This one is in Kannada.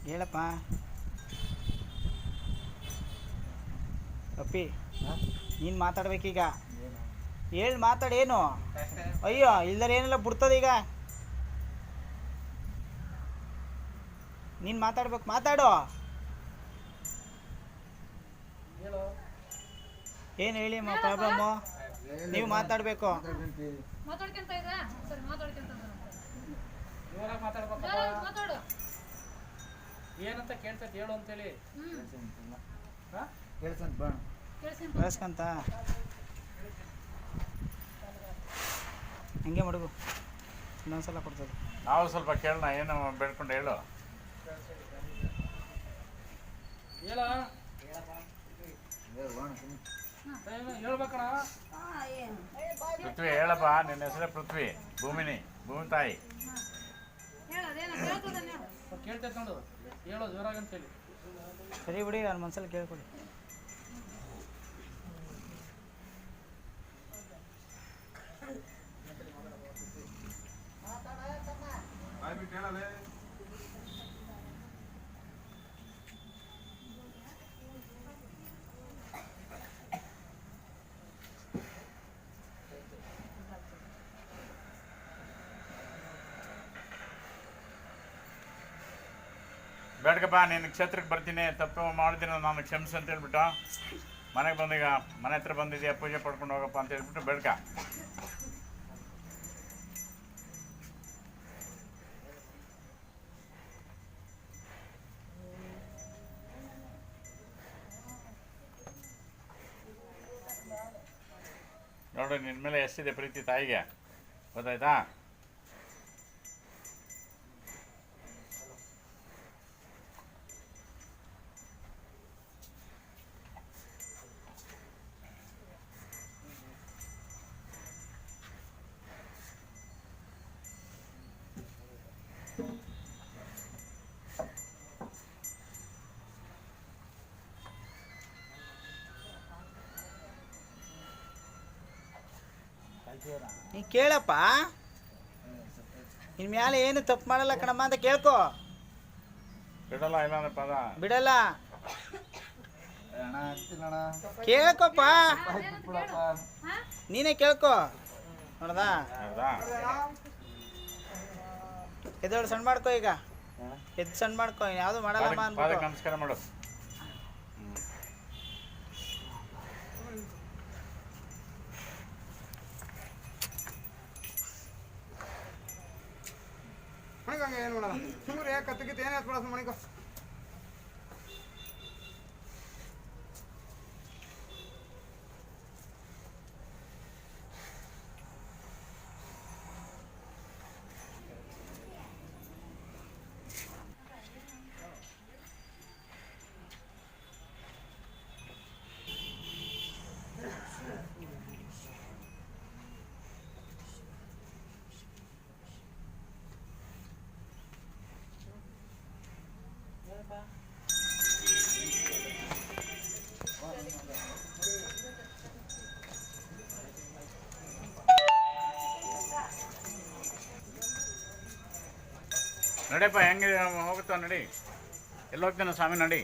ಹೇಳಪ್ಪ ಅಪ್ಪಿ, ನೀನು ಮಾತಾಡ್ಬೇಕೀಗ. ಹೇಳಿ ಮಾತಾಡೇನು? ಅಯ್ಯೋ ಇಲ್ದರೆ ಏನೆಲ್ಲ ಬಿಡ್ತದೆ ಈಗ. ನೀನು ಮಾತಾಡ್ಬೇಕು, ಮಾತಾಡು. ಏನು ಹೇಳಿ ಪ್ರಾಬ್ಲಮ್ಮು? ನೀವು ಮಾತಾಡಬೇಕು. ಏನಂತ ಕೇಳ್ತೈತೆ ಹೇಳು ಅಂತೇಳಿ ಕೇಳಿಸ್ಕಂತ ಹಂಗೆ ಮಡಗು, ಇನ್ನೊಂದ್ಸಲ ಕೊಡ್ತದೆ. ನಾವು ಸ್ವಲ್ಪ ಕೇಳೋಣ, ಏನು ಬೇಡ್ಕೊಂಡು ಹೇಳು. ಹೇಳ್ಬೇಕಣ. ಪೃಥ್ವಿ ಹೇಳಪ್ಪ, ನಿನ್ನ ಹೆಸರೇ ಪೃಥ್ವಿ, ಭೂಮಿ ತಾಯಿ. ಕೇಳ್ತೈತೆ ನೋಡು, ಹೇಳೋ ಜೋರಾಗಂತೇಳಿ. ಸರಿ ಬಿಡಿ, ನಾನು ಮನ್ಸಲ್ಲಿ ಕೇಳ್ಕೊಡಿ. ಬೇಡ್ಕಪ್ಪ, ನೀನು ಕ್ಷೇತ್ರಕ್ಕೆ ಬರ್ತೀನಿ, ತಪ್ಪು ಮಾಡಿದ್ದೀನಿ, ನಾನು ಕ್ಷಮಿಸು ಅಂತ ಹೇಳ್ಬಿಟ್ಟು ಮನೆಗೆ ಬಂದೀಗ, ಮನೆ ಹತ್ರ ಬಂದಿದ್ದೀಯ, ಪೂಜೆ ಪಡ್ಕೊಂಡು ಹೋಗಪ್ಪ ಅಂತ ಹೇಳ್ಬಿಟ್ಟು ಬೇಡ್ಕ. ನೋಡು, ನಿನ್ನ ಮೇಲೆ ಎಷ್ಟಿದೆ ಪ್ರೀತಿ ತಾಯಿಗೆ, ಗೊತ್ತಾಯ್ತಾ? ನೀ ಕೇಳಪ್ಪ, ನಿನ್ನ ಮ್ಯಾಲೆ ಏನು ತಪ್ಪು ಮಾಡಲ್ಲ ಕಣಮ್ಮ ಅಂತ ಕೇಳ್ಕೊ. ಬಿಡಲ್ಲ, ಇಲ್ಲ ಪದ ಬಿಡಲ್ಲ, ಕೇಳ್ಕೊಪ್ಪ, ನೀನೇ ಕೇಳ್ಕೊ. ನೋಡ್ದಾ, ಎದೋಳು ಸಣ್ಣ ಮಾಡ್ಕೊ, ಈಗ ಎದ್ದು ಸಣ್ಣ ಮಾಡ್ಕೊ, ಯಾವುದು ಮಾಡಲ್ಲಮ್ಮ ಅನ್ಬಿಟ್ಟು. ನಮಸ್ಕಾರ ಮಾಡು. ಏನು ಮಾಡಲ್ಲ ಸುಮ್ಮನೆ ಕತ್ತಿಗಿತ್ತು ಏನೇ ಹತ್ಬಿಡ ಮಣಿಕೋ. ನಡಿಯಪ್ಪ, ಹೆಂಗೆ ಹೋಗುತ್ತಾ ನಡಿ. ಎಲ್ಲ ಹೋಗ್ತಾನೆ ಸ್ವಾಮಿ, ನಡಿ.